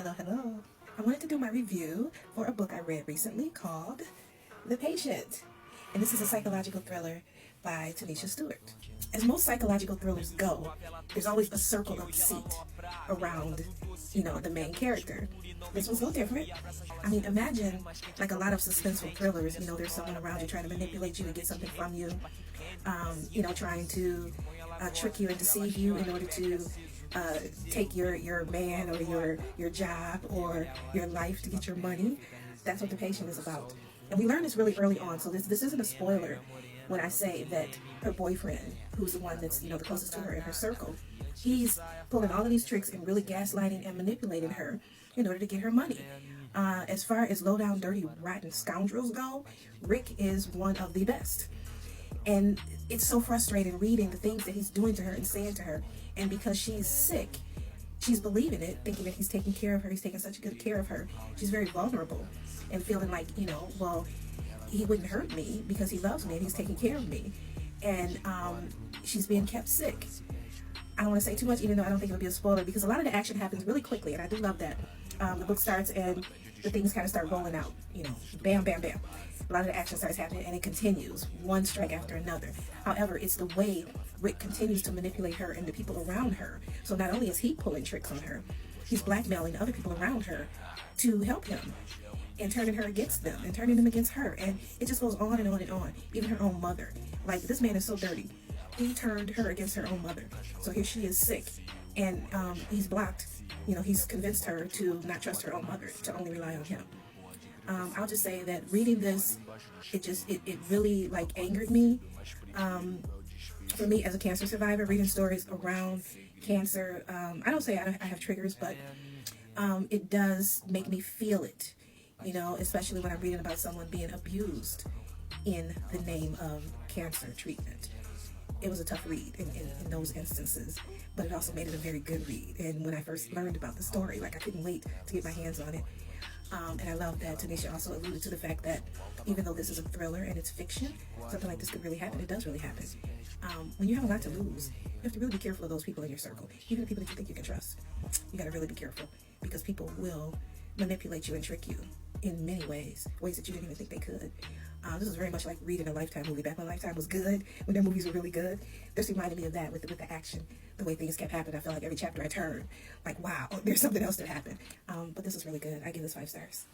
Hello, hello. I wanted to do my review for a book I read recently called The Patient. And this is a psychological thriller by Tanisha Stewart. As most psychological thrillers go, there's always a circle of deceit around, the main character. This one's no different. I mean, imagine like a lot of suspenseful thrillers, there's someone around you trying to manipulate you and get something from you, trying to trick you and deceive you in order to take your man or your job or your life to get your money. That's what The Patient is about. And we learned this really early on, so this isn't a spoiler when I say that her boyfriend, who's the one that's the closest to her in her circle, he's pulling all of these tricks and really gaslighting and manipulating her in order to get her money. As far as low down, dirty, rotten scoundrels go, Rick is one of the best. And it's so frustrating reading the things that he's doing to her and saying to her. And because she's sick, she's believing it, thinking that he's taking care of her. He's taking such good care of her. She's very vulnerable and feeling like, well, he wouldn't hurt me because he loves me and he's taking care of me. And she's being kept sick. I don't want to say too much, even though I don't think it'll be a spoiler, because a lot of the action happens really quickly, and I do love that. The book starts and the things kind of start rolling out, bam, bam, bam. A lot of the action starts happening and it continues, one strike after another. However, it's the way Rick continues to manipulate her and the people around her. So not only is he pulling tricks on her, he's blackmailing other people around her to help him and turning her against them and turning them against her. And it just goes on and on and on. Even her own mother. Like, this man is so dirty. He turned her against her own mother. So here she is sick and he's blocked. He's convinced her to not trust her own mother, to only rely on him. I'll just say that reading this, it really angered me. For me as a cancer survivor, reading stories around cancer, I don't say I have triggers, but it does make me feel it, especially when I'm reading about someone being abused in the name of cancer treatment. It was a tough read in those instances, but it also made it a very good read. And when I first learned about the story, I couldn't wait to get my hands on it. And I love that Tanisha also alluded to the fact that even though this is a thriller and it's fiction, something like this could really happen. It does really happen. When you have a lot to lose, you have to really be careful of those people in your circle, even the people that you think you can trust. You got to really be careful, because people will manipulate you and trick you in many ways that you didn't even think they could. This is very much like reading a Lifetime movie. Back when Lifetime was good, when their movies were really good, this reminded me of that with the action, the way things kept happening. I felt like every chapter I turned, wow, there's something else that happened. But this is really good. I give this 5 stars.